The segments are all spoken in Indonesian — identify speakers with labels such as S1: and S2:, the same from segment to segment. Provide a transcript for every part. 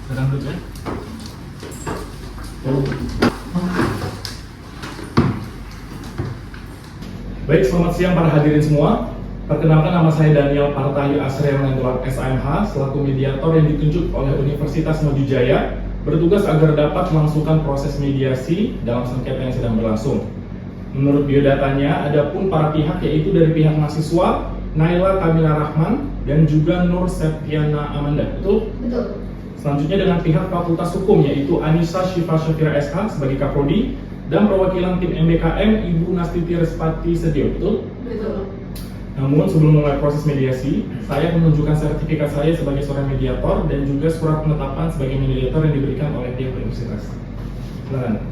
S1: Sedang dulu ya. Baik, selamat siang para hadirin semua. Perkenalkan, nama saya Daniel Partayu Asriel Nentulan SMH selaku mediator yang ditunjuk oleh Universitas Madujaya bertugas agar dapat melangsungkan proses mediasi dalam sengketa yang sedang berlangsung. Menurut biodatanya, ada pun para pihak yaitu dari pihak mahasiswa Naila Kamila Rahman dan juga Nur Septiana Amanda. Betul?
S2: Betul.
S1: Selanjutnya dengan pihak Fakultas Hukum yaitu Anissa Syifa Syafira SH sebagai Kaprodi dan perwakilan tim MBKM Ibu Nastiti Respati Sedio. Betul?
S2: Betul.
S1: Namun sebelum mulai proses mediasi, saya menunjukkan sertifikat saya sebagai seorang mediator dan juga surat penetapan sebagai mediator yang diberikan oleh pihak universitas. Silakan.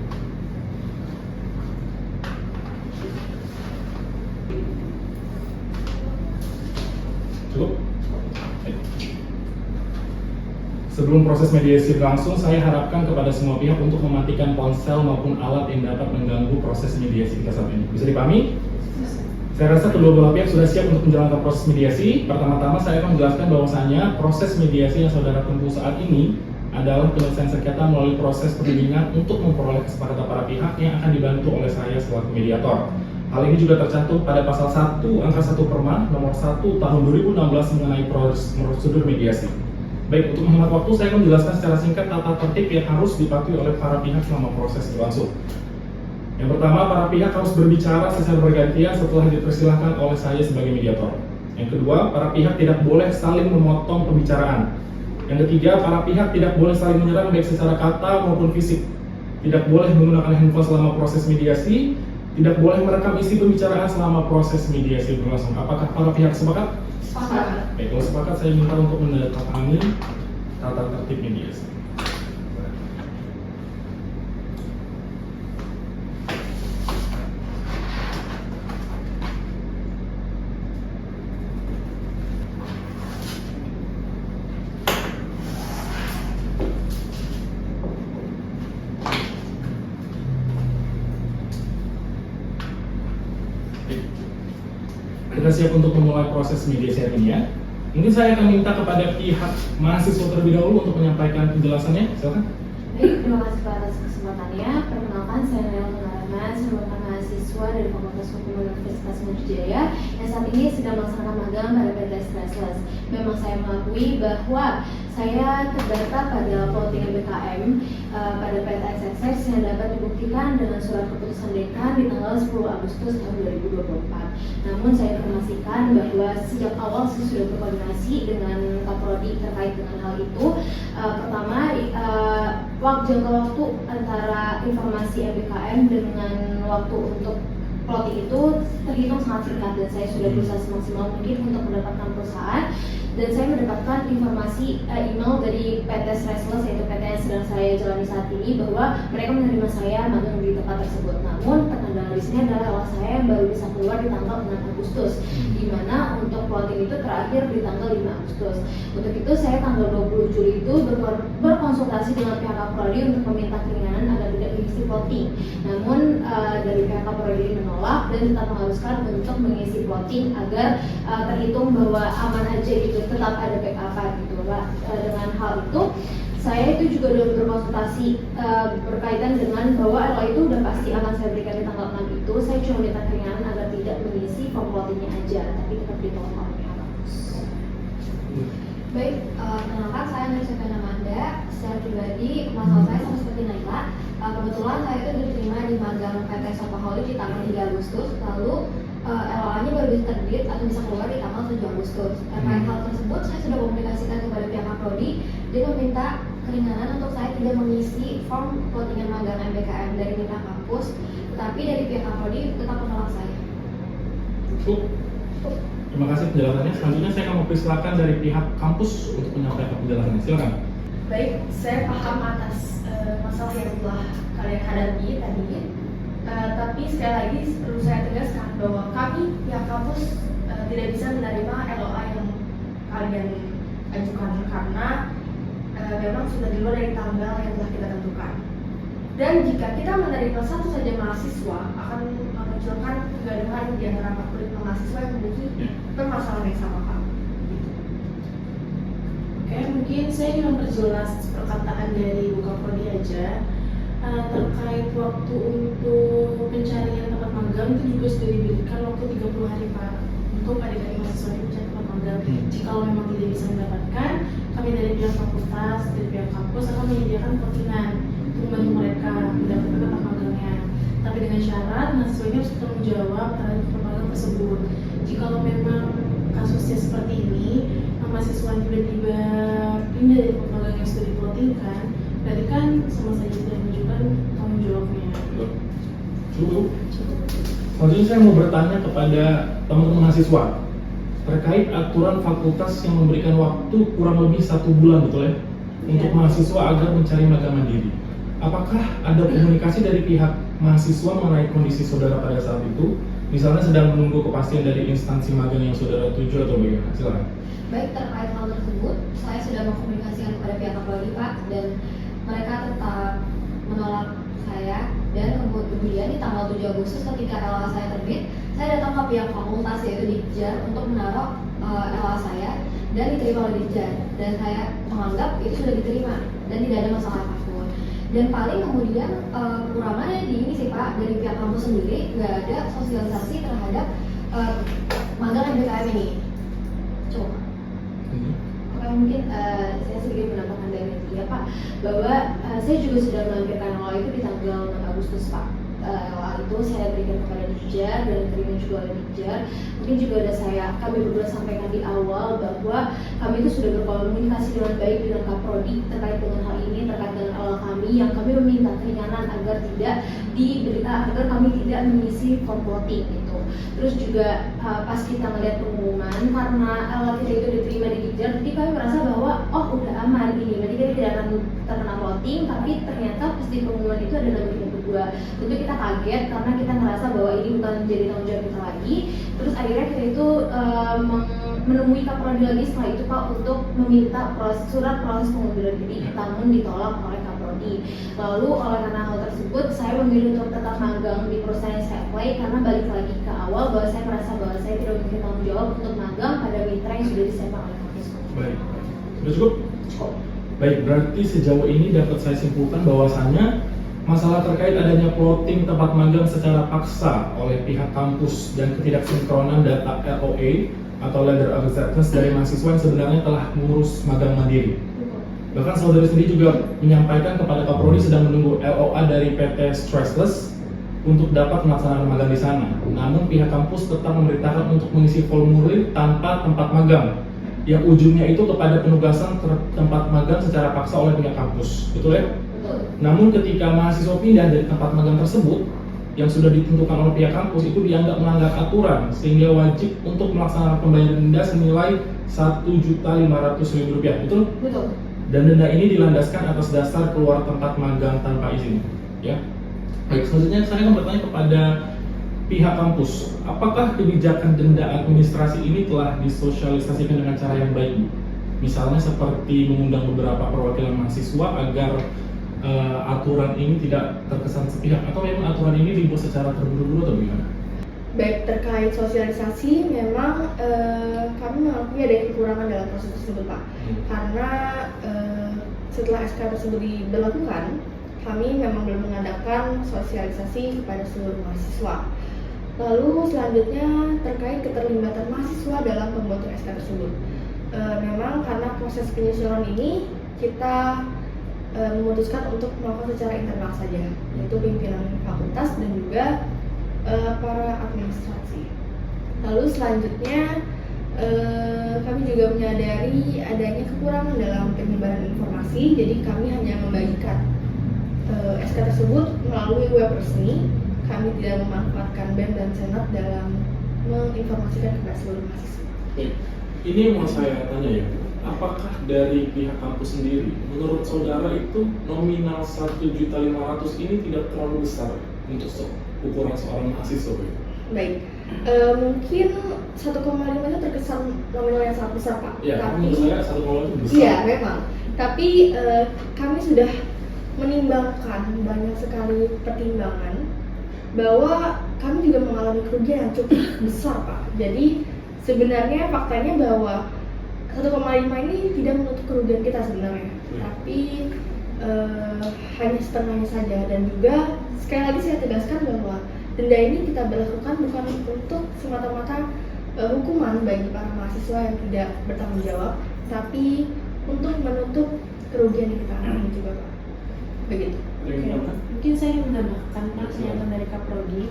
S1: Cukup? Sebelum proses mediasi berlangsung, saya harapkan kepada semua pihak untuk mematikan ponsel maupun alat yang dapat mengganggu proses mediasi kita saat ini. Bisa dipahami? Saya rasa kedua belah pihak sudah siap untuk menjalankan proses mediasi. Pertama-tama saya akan menjelaskan bahwasanya proses mediasi yang saudara tempuh saat ini adalah penyelesaian sengketa melalui proses perundingan untuk memperoleh kesepakatan para pihak yang akan dibantu oleh saya selaku mediator. Hal ini juga tercantum pada pasal 1 angka 1 Perma nomor 1 tahun 2016 mengenai prosedur mediasi. Baik, untuk menghemat waktu saya akan menjelaskan secara singkat tata tertib yang harus dipatuhi oleh para pihak selama proses berlangsung. Yang pertama, para pihak harus berbicara secara bergantian setelah dipersilahkan oleh saya sebagai mediator. Yang kedua, para pihak tidak boleh saling memotong pembicaraan. Yang ketiga, para pihak tidak boleh saling menyerang baik secara kata maupun fisik. Tidak boleh menggunakan handphone selama proses mediasi. Tidak boleh merekam isi pembicaraan selama proses mediasi berlangsung. Apakah para pihak sepakat?
S2: Sepakat.
S1: Baik, kalau sepakat saya minta untuk menandatangani tata tertib mediasi. Kita siap untuk memulai proses mediasi hari ini ya. Mungkin saya akan minta kepada pihak mahasiswa terlebih dahulu untuk menyampaikan penjelasannya. Silakan.
S2: Baik, terima kasih atas kesempatannya. Perkenalkan, saya Naila Kamila Rahman, sebagai mahasiswa dari Fakultas Hukum Universitas Madujaya yang saat ini sedang melaksanakan magang pada PT Stressless. Memang saya mengakui bahwa saya terdata pada plotting MBKM pada PT SSX yang dapat dibuktikan dengan surat keputusan dekan di tanggal 10 Agustus tahun 2024. Namun saya informasikan bahwa sejak awal saya sudah berkoordinasi dengan Kaprodi terkait dengan hal itu. Pertama, jangka waktu antara informasi MBKM dengan waktu untuk plotting itu terhitung sangat singkat dan saya sudah berusaha semaksimal mungkin untuk mendapatkan perusahaan. Dan saya mendapatkan informasi email dari PT Stressless, yaitu PT yang sedang saya jalani saat ini, bahwa mereka menerima saya magang di tempat tersebut. Namun pertanggalan di sini adalah awal saya yang baru bisa keluar di tanggal 6 Agustus, di mana untuk plotting itu terakhir di tanggal 5 Agustus. Untuk itu saya tanggal 20 Juli itu berkonsultasi dengan pihak Kaprodi untuk meminta keringanan agar tidak mengisi plotting. Namun dari pihak Kaprodi menolak dan tetap mengharuskan untuk mengisi plotting agar terhitung bahwa aman aja gitu, tetap ada backup gitu Pak. Dengan hal itu saya itu juga sudah berkonsultasi berkaitan dengan bahwa ROI itu udah pasti akan saya berikan di tanggal 6 itu. Saya cuma minta keringanan agar tidak mengisi form plottingnya aja, tapi tetap ditolak oleh pihak kampus.
S3: Baik, kenalkan saya Nur Septiana Amanda. Secara pribadi, masalah saya sama seperti Naila. Kebetulan saya itu diterima di magang PT Shopaholic di tanggal 3 Agustus. Lalu LOA-nya baru bisa terbit atau bisa keluar di tanggal 7 Agustus. Terkait hal tersebut, saya sudah komunikasikan kepada pihak Kaprodi. Dia meminta keringanan untuk saya tidak mengisi form plottingan magang MBKM dari pihak kampus, tetapi dari pihak Kaprodi tetap menolak saya.
S1: Cukup. Terima kasih penjelasannya. Selanjutnya saya akan mempersilakan dari pihak kampus untuk menyampaikan penjelasannya. Silakan.
S4: Baik, saya paham atas masalah yang telah kalian hadapi tadi. Tapi sekali lagi perlu saya tegaskan bahwa kami pihak kampus tidak bisa menerima LOA yang kalian ajukan karena memang sudah di luar dari tanggal yang telah kita tentukan. Dan jika kita menerima satu saja mahasiswa akan memunculkan kegaduhan di antara 45 mahasiswa yang memiliki permasalahan yang sama, Pak.
S5: mungkin saya ingin memperjelas perkataan dari Bu Kaprodi aja. Terkait waktu untuk pencarian tempat magang itu juga sudah diberikan waktu 30 hari Pak untuk adik-adik mahasiswa yang mencari tempat magang. Jika memang tidak bisa mendapatkan, kami dari pihak fakultas, dari pihak kampus akan menyediakan plottingan untuk membantu mereka mendapatkan tempat magangnya. Tapi dengan syarat mahasiswanya harus bertanggung jawab terhadap tempat magang tersebut. Jika memang kasusnya seperti ini, mahasiswa tiba-tiba pindah dari tempat magang yang sudah diplottingkan, berarti kan sama saja tidak menunjukkan tanggung jawabnya.
S1: Cukup. Selanjutnya saya mau bertanya kepada teman-teman mahasiswa terkait aturan fakultas yang memberikan waktu kurang lebih 1 bulan, betul ya, untuk mahasiswa agar mencari magang mandiri. Apakah ada komunikasi dari pihak mahasiswa mengenai kondisi saudara pada saat itu? Misalnya sedang menunggu kepastian dari instansi magang yang saudara tuju atau bagaimana? Silakan.
S3: Baik, terkait hal tersebut, saya sudah mengkomunikasikan kepada pihak Kapolri Pak, dan mereka tetap menolak saya. Dan kemudian di tanggal 7 Agustus ketika LA saya terbit, saya datang ke pihak fakultas yaitu Ditjar untuk menaruh LA saya dan diterima oleh Ditjar. Dan saya menganggap itu sudah diterima dan tidak ada masalah apapun. Dan paling kemudian kekurangannya di ini sih Pak, dari pihak kampus sendiri nggak ada sosialisasi terhadap magang MBKM ini. Coba.
S2: Oke, mungkin saya sedikit menambahkan dari ya Pak, bahwa saya juga sudah melampirkan LA itu di tanggal 6 Agustus Pak. LA itu saya berikan kepada Ditjar dan diterima juga oleh Ditjar. Mungkin juga ada kami berdua sampaikan di awal bahwa kami itu sudah berkomunikasi dengan baik dengan Kaprodi terkait dengan hal ini, terkait dengan LA kami yang kami meminta keringanan agar tidak agar kami tidak mengisi form plotting gitu. Terus juga pas kita melihat pengumuman karena LA kita itu diterima di Ditjar, jadi kami merasa bahwa oh udah aman ini, berarti kita tidak akan terkena plotting, tapi ternyata pas di pengumuman itu ada nama kita berdua. Tentu kita kaget karena kita merasa bahwa ini bukan menjadi tanggung jawab kita lagi. Terus akhirnya kita itu menemui Kaprodi lagi setelah itu Pak untuk meminta surat proses pengunduran diri, namun ditolak oleh Kaprodi. Lalu oleh karena hal tersebut saya memilih untuk tetap magang di perusahaan yang saya apply karena balik lagi ke awal bahwa saya merasa bahwa saya tidak memiliki tanggung jawab untuk magang pada mitra yang sudah disiapkan oleh kampus.
S1: Baik, sudah cukup? Baik, berarti sejauh ini dapat saya simpulkan bahwasannya masalah terkait adanya plotting tempat magang secara paksa oleh pihak kampus dan ketidaksinkronan data LOA atau Letter of Acceptance dari mahasiswa yang sebenarnya telah mengurus magang mandiri. Bahkan saudara sendiri juga menyampaikan kepada Kaprodi sedang menunggu LOA dari PT Stressless untuk dapat melaksanakan magang di sana. Namun pihak kampus tetap memerintahkan untuk mengisi formulir tanpa tempat magang, yang ujungnya itu kepada penugasan tempat magang secara paksa oleh pihak kampus. Betul ya? Namun ketika mahasiswa pindah dari tempat magang tersebut yang sudah ditentukan oleh pihak kampus itu dianggap melanggar aturan sehingga wajib untuk melaksanakan pembayaran denda senilai Rp1.500.000, betul?
S3: Betul.
S1: Dan denda ini dilandaskan atas dasar keluar tempat magang tanpa izin. Ya. Baik, selanjutnya saya akan bertanya kepada pihak kampus, apakah kebijakan denda administrasi ini telah disosialisasikan dengan cara yang baik? Misalnya seperti mengundang beberapa perwakilan mahasiswa agar aturan ini tidak terkesan sepihak, atau memang aturan ini dibuat secara terburu-buru atau bagaimana?
S4: Baik, terkait sosialisasi memang kami mengakui ada kekurangan dalam proses tersebut Pak. Karena setelah SK tersebut diberlakukan, kami memang belum mengadakan sosialisasi kepada seluruh mahasiswa. Lalu selanjutnya terkait keterlibatan mahasiswa dalam pembuatan SK tersebut. Memang karena proses penyusunan ini kita memutuskan untuk melakukan secara internal saja, yaitu pimpinan fakultas dan juga para administrasi. Lalu selanjutnya kami juga menyadari adanya kekurangan dalam penyebaran informasi, jadi kami hanya membagikan SK tersebut melalui web resmi. Kami tidak memanfaatkan BEM dan Senat dalam menginformasikan kepada seluruh mahasiswa.
S1: Ini yang mau saya tanya ya, apakah dari pihak kampus sendiri, menurut saudara itu nominal Rp1.500.000 ini tidak terlalu besar untuk ukuran seorang mahasiswa?
S4: Baik, mungkin 1,5 itu terkesan nominal yang sangat besar Pak.
S1: Ya,
S4: tapi
S1: menurut saya 1,5 itu besar.
S4: Iya memang, tapi kami sudah menimbangkan banyak sekali pertimbangan bahwa kami juga mengalami kerugian yang cukup besar Pak. Jadi sebenarnya faktanya bahwa 1,5 ini tidak menutup kerugian kita sebenarnya, tapi hanya setengahnya saja. Dan juga sekali lagi saya tegaskan bahwa denda ini kita berlakukan bukan untuk semata-mata hukuman bagi para mahasiswa yang tidak bertanggung jawab, tapi untuk menutup kerugian yang kita alami juga, Pak. Begitu.
S5: Oke. Mungkin saya ingin menambahkan Pak pernyataan dari Kaprodi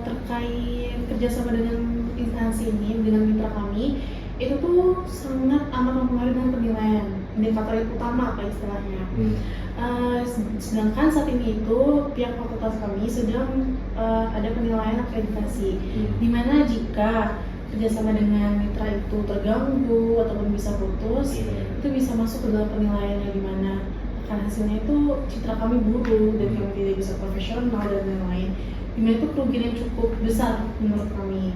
S5: terkait kerjasama dengan instansi ini, dengan mitra kami, itu tuh sangat amat mempengaruhi dengan penilaian, indikator utama apa istilahnya. Sedangkan saat ini itu pihak fakultas kami sedang ada penilaian akreditasi, dimana jika kerjasama dengan mitra itu terganggu ataupun bisa putus, itu bisa masuk ke dalam penilaiannya, dimana akan hasilnya itu citra kami buruk dan kami tidak bisa profesional dan lain-lain. Dimana itu kerugian yang cukup besar menurut kami.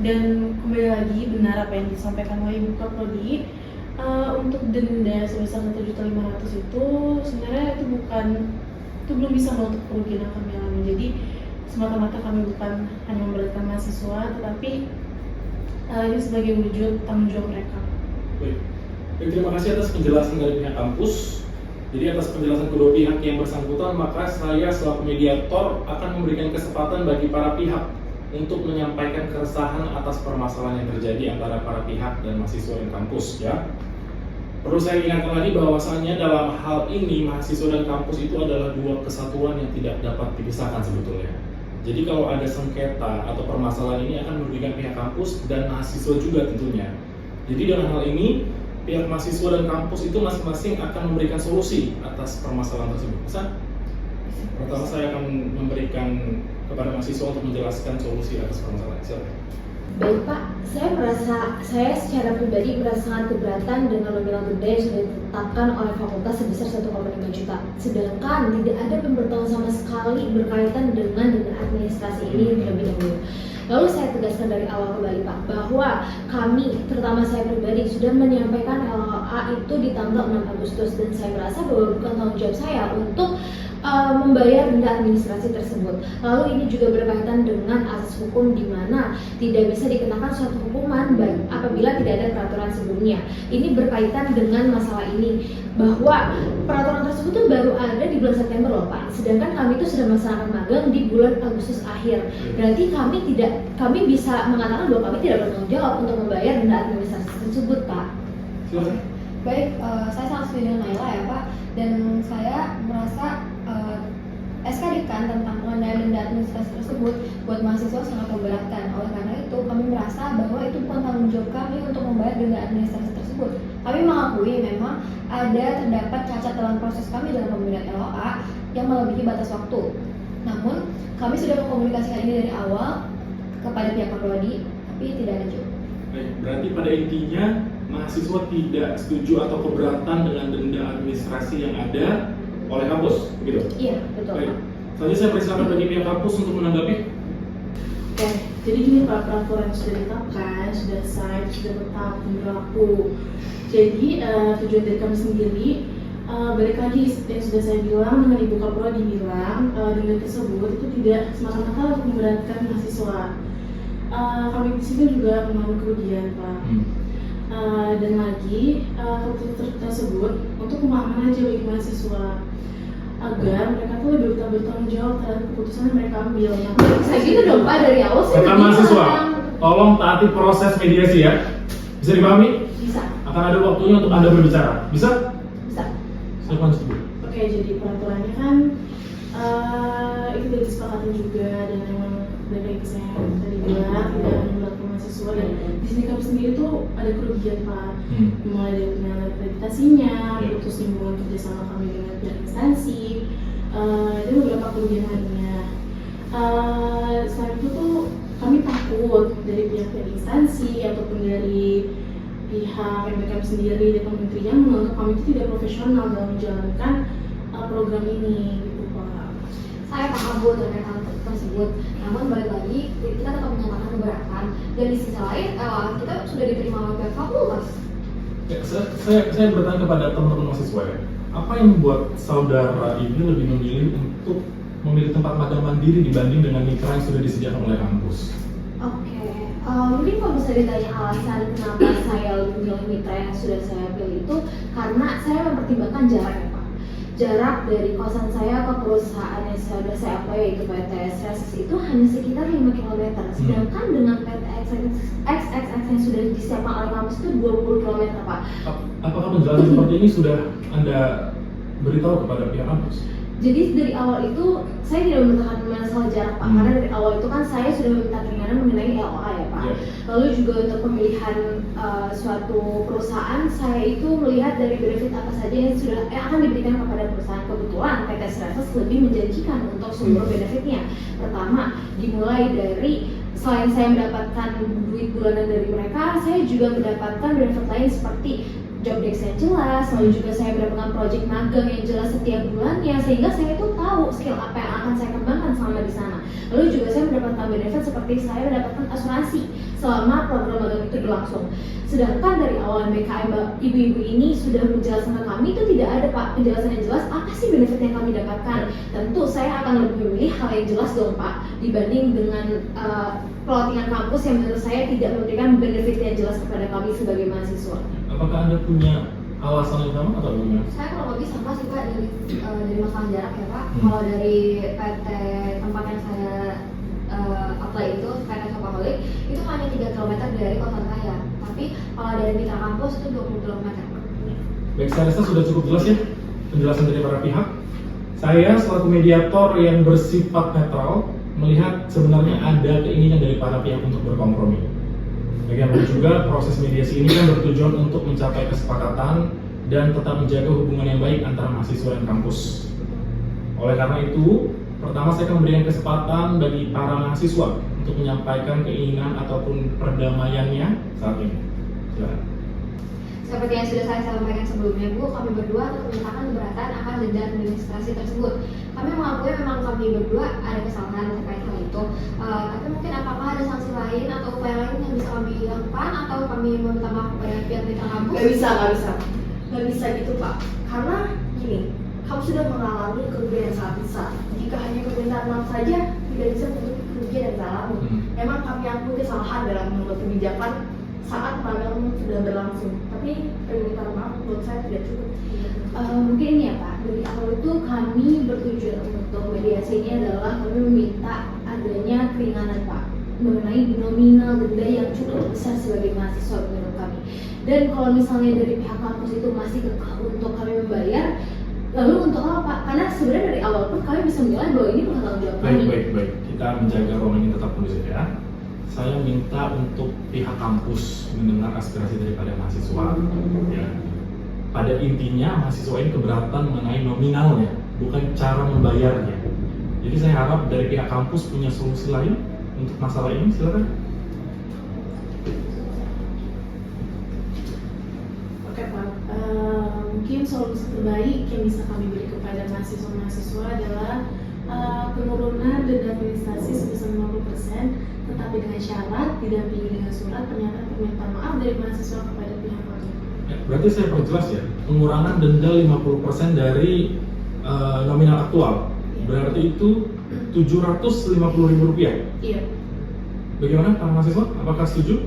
S5: Dan kembali lagi benar apa yang disampaikan oleh Ibu Kaprodi, untuk denda sebesar 1.500.000 itu sebenarnya itu belum bisa menutup kerugian yang kami alami. Jadi semata-mata kami bukan hanya memberatkan mahasiswa, tetapi ini sebagai wujud tanggung jawab mereka.
S1: Baik. Terima kasih atas penjelasan dari pihak kampus. Jadi atas penjelasan kedua pihak yang bersangkutan, maka saya selaku mediator akan memberikan kesempatan bagi para pihak untuk menyampaikan keresahan atas permasalahan yang terjadi antara para pihak dan mahasiswa dan kampus, ya. Perlu saya ingatkan lagi bahwasannya dalam hal ini mahasiswa dan kampus itu adalah dua kesatuan yang tidak dapat dipisahkan sebetulnya. Jadi kalau ada sengketa atau permasalahan ini akan merugikan pihak kampus dan mahasiswa juga tentunya. Jadi dalam hal ini pihak mahasiswa dan kampus itu masing-masing akan memberikan solusi atas permasalahan tersebut. Bisa? Pertama saya akan memberikan kepada mahasiswa untuk menjelaskan solusi atas permasalahan. Silakan.
S2: Baik Pak, saya secara pribadi merasa sangat keberatan dengan nominal denda yang sudah ditetapkan oleh fakultas sebesar 1,5 juta. Sedangkan tidak ada pemberitahuan sama sekali berkaitan dengan denda administrasi ini terlebih dahulu. Lalu saya tegaskan dari awal kembali Pak, bahwa kami, terutama saya pribadi, sudah menyampaikan LHA itu di tanggal 6 Agustus dan saya merasa bahwa bukan tanggung jawab saya untuk membayar denda administrasi tersebut. Lalu ini juga berkaitan dengan asas hukum di mana tidak bisa dikenakan suatu hukuman apabila tidak ada peraturan sebelumnya. Ini berkaitan dengan masalah ini, bahwa peraturan tersebut itu baru ada di bulan September loh Pak. Sedangkan kami itu sudah melaksanakan magang di bulan Agustus akhir. Berarti kami bisa mengatakan bahwa kami tidak bertanggung jawab untuk membayar denda administrasi tersebut Pak.
S1: Silakan.
S3: Baik, saya sangat setuju dengan Naila ya Pak, dan saya merasa SK Dekan tentang pengendalian denda administrasi tersebut buat mahasiswa sangat memberatkan. Oleh karena itu, kami merasa bahwa itu bukan tanggung jawab kami untuk membayar denda administrasi tersebut. Kami mengakui memang terdapat cacat dalam proses kami dalam pemberian LOA yang melebihi batas waktu. Namun, kami sudah mengkomunikasikan ini dari awal kepada pihak Kaprodi, tapi tidak ada jawaban.
S1: Baik, berarti pada intinya mahasiswa tidak setuju atau keberatan dengan denda administrasi yang ada oleh kampus, begitu?
S2: Iya, betul
S1: Baik.
S2: Pak.
S1: Selanjutnya saya persilakan bagi pihak kampus untuk menanggapi.
S5: Oke, jadi gini Pak, peraturan yang sudah ditetapkan, sudah sah, sudah tetap berlaku. Jadi tujuan dari kami sendiri, balik lagi yang sudah saya bilang dengan Ibu Kaprodi bilang, denda tersebut itu tidak semata-mata untuk memberatkan mahasiswa. Kami di sini juga mengalami kerugian Pak. Dan lagi keputusan tersebut untuk pemahaman aja bagi mahasiswa agar mereka tuh lebih bertanggung jawab terhadap keputusan yang mereka ambil.
S2: Saya gitu dong Pak, dari awal saya
S1: Rekan mahasiswa, tolong taati proses mediasi ya. Bisa dipahami?
S2: Bisa.
S1: Akan ada waktunya untuk Anda berbicara. Bisa?
S2: Bisa.
S1: Silakan Ibu.
S5: Oke, jadi peraturannya kan itu sudah disepakati juga, dan memang dari saya tadi bilang tidak memberatkan mahasiswa, dan di sini kami sendiri tuh ada kerugian Pak, mulai dari penilaian akreditasinya, putus hubungan kerjasama kami dengan pihak instansi, dan beberapa kerugian lainnya. Selain itu tuh kami takut dari pihak instansi ataupun dari pihak MBKM sendiri dari kementerian menganggap kami itu tidak profesional dalam menjalankan program ini, gitu Pak.
S3: Saya paham Bu terkait hal tersebut, namun balik lagi kita tetap menyatakan keberatan, dan di sisi lain kita sudah diterima oleh pihak fakultas.
S1: Ya, saya bertanya kepada teman-teman mahasiswa ya, apa yang membuat saudara ini lebih memilih untuk memilih tempat magang mandiri dibanding dengan mitra yang sudah disediakan oleh kampus?
S3: Oke,
S2: Mungkin kalau bisa ditanya alasan kenapa saya lebih memilih mitra yang sudah saya pilih itu karena saya mempertimbangkan jarak ya Pak. Jarak dari kosan saya ke perusahaan yang sudah saya apply yaitu PT Reses itu hanya sekitar 5 km. Sedangkan dengan PT XXX yang sudah disiapkan oleh kampus itu 20 km Pak.
S1: Apakah penjelasan seperti ini sudah Anda beritahu kepada pihak kampus?
S2: Jadi dari awal itu saya tidak memintakan masalah jarak Pak, karena dari awal itu kan saya sudah meminta keringanan mengenai LOA ya Pak.
S1: Yeah.
S2: Lalu juga untuk pemilihan suatu perusahaan, saya itu melihat dari benefit apa saja yang akan diberikan kepada perusahaan. Kebetulan PT Reses lebih menjanjikan untuk seluruh benefitnya. Pertama, dimulai dari selain saya mendapatkan duit bulanan dari mereka, saya juga mendapatkan benefit lain seperti job desk yang jelas, lalu juga saya mendapatkan project magang yang jelas setiap bulannya, sehingga saya itu tahu skill apa yang akan saya kembangkan selama di sana. Lalu juga saya mendapatkan benefit seperti saya mendapatkan asuransi selama program magang itu berlangsung. Sedangkan dari awal BKM ibu-ibu ini sudah menjelaskan ke kami itu tidak ada Pak penjelasan yang jelas apa sih benefit yang kami dapatkan. Tentu saya akan lebih memilih hal yang jelas dong Pak dibanding dengan pelatihan kampus yang menurut saya tidak memberikan benefit yang jelas kepada kami sebagai mahasiswa.
S1: Apakah Anda punya alasan yang sama atau bagaimana?
S3: Saya kurang lebih sama sih Pak dari masalah jarak ya Pak. Kalau dari PT tempat yang saya apply itu PT Shopaholic itu hanya 3 km dari kosan saya. Tapi kalau dari mitra kampus itu 20 km.
S1: Baik, saya rasa sudah cukup jelas ya penjelasan dari para pihak. Saya selaku mediator yang bersifat netral melihat sebenarnya ada keinginan dari para pihak untuk berkompromi. Bagaimana juga proses mediasi ini kan bertujuan untuk mencapai kesepakatan dan tetap menjaga hubungan yang baik antara mahasiswa dan kampus. Oleh karena itu, pertama saya akan memberikan kesempatan bagi para mahasiswa untuk menyampaikan keinginan ataupun perdamaiannya saat ini. Silakan.
S3: Seperti yang sudah saya sampaikan sebelumnya Bu, kami berdua menyatakan keberatan akan denda administrasi tersebut. Kami mengakui memang kami berdua ada kesalahan terkait hal itu. Tapi mungkin apakah ada sanksi lain atau upaya lain yang bisa kami lakukan atau kami meminta maaf kepada pihak mitra kampus?
S4: Gak bisa gitu Pak. Karena gini, kamu sudah mengalami kerugian yang sangat besar. Jika hanya permintaan maaf saja tidak bisa menutupi kerugian yang dialami. Memang kami akui kesalahan dalam membuat kebijakan saat magang sudah berlangsung, tapi permintaan maaf menurut saya tidak cukup.
S2: Mungkin ini ya Pak, dari awal itu kami bertujuan untuk mediasi ini adalah kami meminta adanya keringanan Pak mengenai nominal denda yang cukup besar sebagai mahasiswa menurut kami. Dan kalau misalnya dari pihak kampus itu masih kekeh untuk kami membayar, lalu untuk apa Pak? Karena sebenarnya dari awal pun kami bisa menilai bahwa ini bukan tanggung jawab kami.
S1: Baik. Kita menjaga ruang ini tetap kondusif ya. Saya minta untuk pihak kampus mendengar aspirasi daripada mahasiswa. Ya. Pada intinya mahasiswa ini keberatan mengenai nominalnya, bukan cara membayarnya. Jadi saya harap dari pihak kampus punya solusi lain untuk masalah ini. Silakan.
S5: Oke Pak, mungkin solusi terbaik yang bisa kami beri kepada mahasiswa-mahasiswa adalah penurunan denda administrasi sebesar 50%, tetapi dengan syarat didampingi dengan surat pernyataan permintaan maaf dari mahasiswa kepada pihak kampus.
S1: Ya, berarti saya perjelas ya, pengurangan denda 50% dari nominal aktual. Berarti itu Rp750.000.
S5: Iya.
S2: Bagaimana para mahasiswa? Apakah setuju?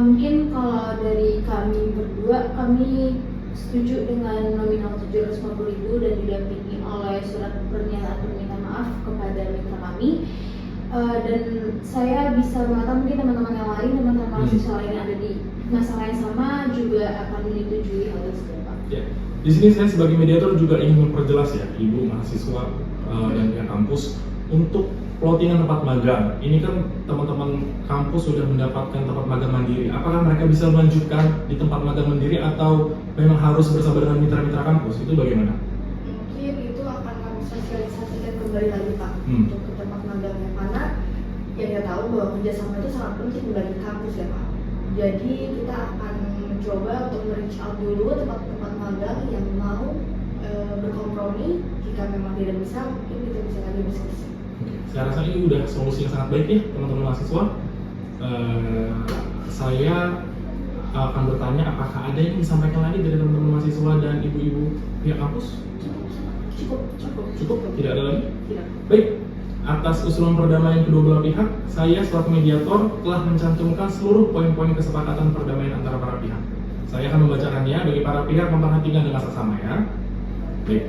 S3: Mungkin kalau dari kami berdua, kami setuju dengan nominal 750.000 dan didampingi oleh surat pernyataan permintaan maaf kepada mitra kami. Dan saya bisa mengatakan mungkin teman-teman yang lain, teman-teman mahasiswa lain yang ada di masalah yang sama juga akan menyetujui hal tersebut, Pak.
S1: Ya. Di sini saya sebagai mediator juga ingin memperjelas ya, ibu mahasiswa dan pihak kampus untuk plottingan tempat magang. Ini kan teman-teman kampus sudah mendapatkan tempat magang mandiri. Apakah mereka bisa melanjutkan di tempat magang mandiri atau memang harus bersama dengan mitra-mitra kampus? Itu bagaimana?
S4: Mungkin itu akan kami sosialisasikan kembali lagi Pak untuk ke tempat magangnya, karena yang kita tahu bahwa kerjasama itu sangat penting bagi kampus ya Pak. Jadi kita akan mencoba untuk reach out dulu tempat-tempat magang yang mau berkompromi. Jika memang tidak bisa, mungkin kita bisa lagi diskusi.
S1: Saya rasa ini udah solusi yang sangat baik ya teman-teman mahasiswa. Saya akan bertanya apakah ada yang disampaikan lagi dari teman-teman mahasiswa dan ibu-ibu pihak kampus? Cukup. Tidak ada lagi?
S5: Tidak.
S1: Baik, Atas usulan perdamaian kedua belah pihak, saya selaku mediator telah mencantumkan seluruh poin-poin kesepakatan perdamaian antara para pihak. Saya akan membacakannya bagi para pihak memperhatikan dengan seksama ya. Baik.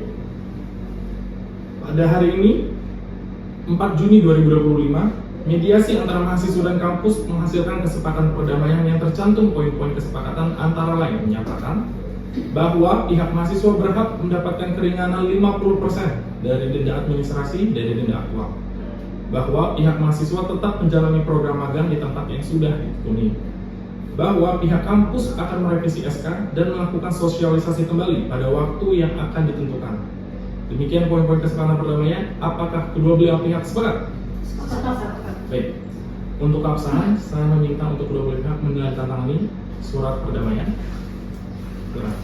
S1: Pada hari ini, 4 Juni 2025, mediasi antara mahasiswa dan kampus menghasilkan kesepakatan perdamaian yang tercantum poin-poin kesepakatan antara lain menyatakan bahwa pihak mahasiswa berhak mendapatkan keringanan 50% dari denda administrasi dari denda aktual. Bahwa pihak mahasiswa tetap menjalani program magang di tempat yang sudah ditekuni. Bahwa pihak kampus akan merevisi SK dan melakukan sosialisasi kembali pada waktu yang akan ditentukan. Demikian poin-poin kesepakatan perdamaian. Apakah kedua belah pihak sepakat? Baik. Untuk keabsahan, saya meminta untuk kedua belah pihak menandatangani surat perdamaian. Silakan.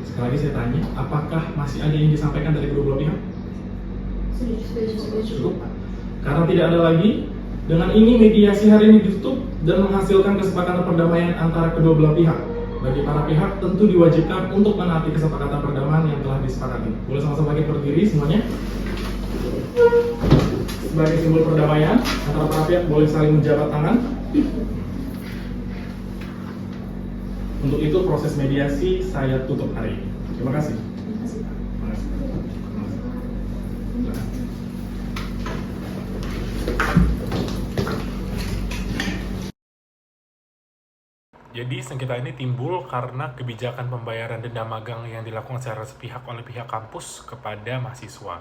S1: Sekali lagi saya tanya, apakah masih ada yang disampaikan dari kedua belah pihak? Cukup. Karena tidak ada lagi, dengan ini mediasi hari ini ditutup dan menghasilkan kesepakatan perdamaian antara kedua belah pihak. Bagi para pihak tentu diwajibkan untuk menaati kesepakatan perdamaian yang telah disepakati. Boleh sama-sama bangkit berdiri semuanya. Sebagai simbol perdamaian antara para pihak boleh saling menjabat tangan. Untuk itu proses mediasi saya tutup hari ini. Terima kasih.
S6: Jadi sengketa ini timbul karena kebijakan pembayaran denda magang yang dilakukan secara sepihak oleh pihak kampus kepada mahasiswa.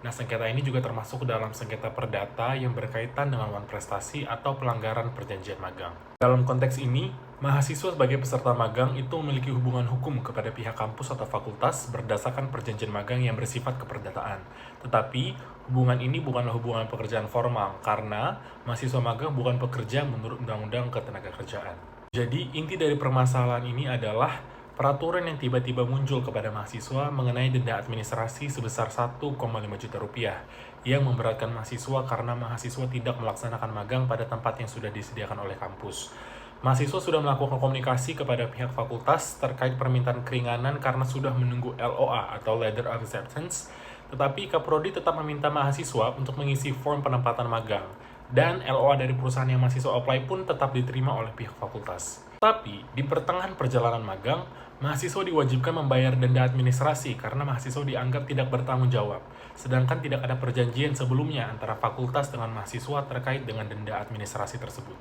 S6: Nah, sengketa ini juga termasuk dalam sengketa perdata yang berkaitan dengan wan prestasi atau pelanggaran perjanjian magang. Dalam konteks ini, mahasiswa sebagai peserta magang itu memiliki hubungan hukum kepada pihak kampus atau fakultas berdasarkan perjanjian magang yang bersifat keperdataan. Tetapi, hubungan ini bukanlah hubungan pekerjaan formal karena mahasiswa magang bukan pekerja menurut Undang-Undang Ketenagakerjaan. Jadi, inti dari permasalahan ini adalah peraturan yang tiba-tiba muncul kepada mahasiswa mengenai denda administrasi sebesar 1,5 juta rupiah yang memberatkan mahasiswa karena mahasiswa tidak melaksanakan magang pada tempat yang sudah disediakan oleh kampus. Mahasiswa sudah melakukan komunikasi kepada pihak fakultas terkait permintaan keringanan karena sudah menunggu LOA atau Letter of Acceptance, tetapi Kaprodi tetap meminta mahasiswa untuk mengisi form penempatan magang. Dan LOA dari perusahaan yang mahasiswa apply pun tetap diterima oleh pihak fakultas. Tapi, di pertengahan perjalanan magang, mahasiswa diwajibkan membayar denda administrasi karena mahasiswa dianggap tidak bertanggung jawab, sedangkan tidak ada perjanjian sebelumnya antara fakultas dengan mahasiswa terkait dengan denda administrasi tersebut.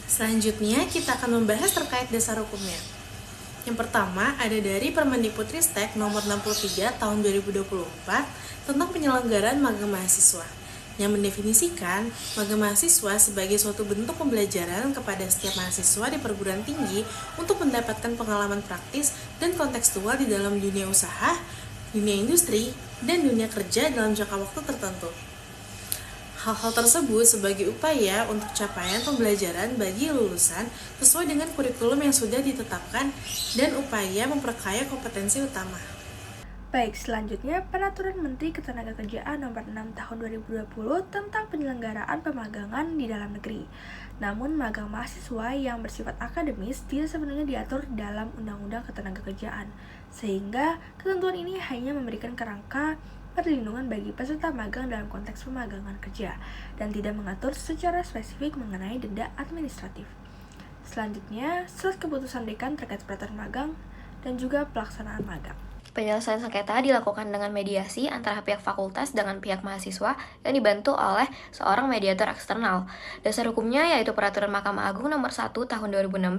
S5: Selanjutnya, kita akan membahas terkait dasar hukumnya. Yang pertama, ada dari Permendikbudristek nomor 63 tahun 2024 tentang penyelenggaraan magang mahasiswa, yang mendefinisikan magang mahasiswa sebagai suatu bentuk pembelajaran kepada setiap mahasiswa di perguruan tinggi untuk mendapatkan pengalaman praktis dan kontekstual di dalam dunia usaha, dunia industri, dan dunia kerja dalam jangka waktu tertentu. Hal-hal tersebut sebagai upaya untuk capaian pembelajaran bagi lulusan sesuai dengan kurikulum yang sudah ditetapkan dan upaya memperkaya kompetensi utama.
S7: Baik, selanjutnya Peraturan Menteri Ketenagakerjaan Nomor 6 Tahun 2020 tentang penyelenggaraan pemagangan di dalam negeri. Namun, magang mahasiswa yang bersifat akademis tidak sepenuhnya diatur dalam Undang-Undang Ketenagakerjaan, sehingga ketentuan ini hanya memberikan kerangka perlindungan bagi peserta magang dalam konteks pemagangan kerja, dan tidak mengatur secara spesifik mengenai denda administratif. Selanjutnya, surat keputusan dekan terkait peraturan magang dan juga pelaksanaan magang.
S2: Penyelesaian sengketa dilakukan dengan mediasi antara pihak fakultas dengan pihak mahasiswa yang dibantu oleh seorang mediator eksternal. Dasar hukumnya yaitu Peraturan Mahkamah Agung Nomor 1 Tahun 2016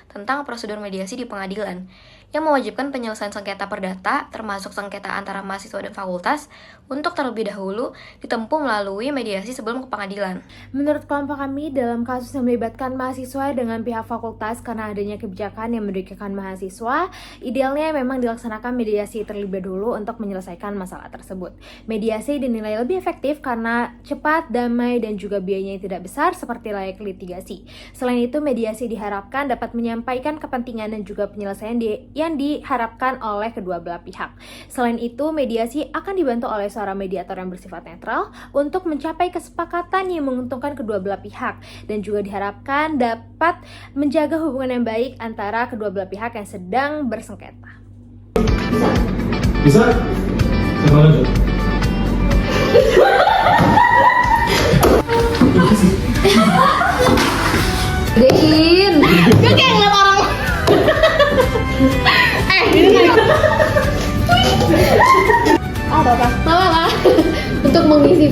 S2: tentang prosedur mediasi di pengadilan, yang mewajibkan penyelesaian sengketa perdata, termasuk sengketa antara mahasiswa dan fakultas, untuk terlebih dahulu ditempuh melalui mediasi sebelum ke pengadilan.
S8: Menurut kelompok kami, dalam kasus yang melibatkan mahasiswa dengan pihak fakultas karena adanya kebijakan yang merugikan mahasiswa, idealnya memang dilaksanakan mediasi terlebih dahulu untuk menyelesaikan masalah tersebut. Mediasi dinilai lebih efektif karena cepat, damai, dan juga biayanya tidak besar seperti layaknya litigasi. Selain itu, mediasi diharapkan dapat menyampaikan kepentingan dan juga penyelesaian yang diharapkan oleh kedua belah pihak. Selain itu, mediasi akan dibantu oleh seorang mediator yang bersifat netral untuk mencapai kesepakatan yang menguntungkan kedua belah pihak, dan juga diharapkan dapat menjaga hubungan yang baik antara kedua belah pihak yang sedang bersengketa.
S1: Bisa? Saya mau lanjut.
S3: Dein, gue kayak ngeliat orang. Apa-apa, malah untuk mengisi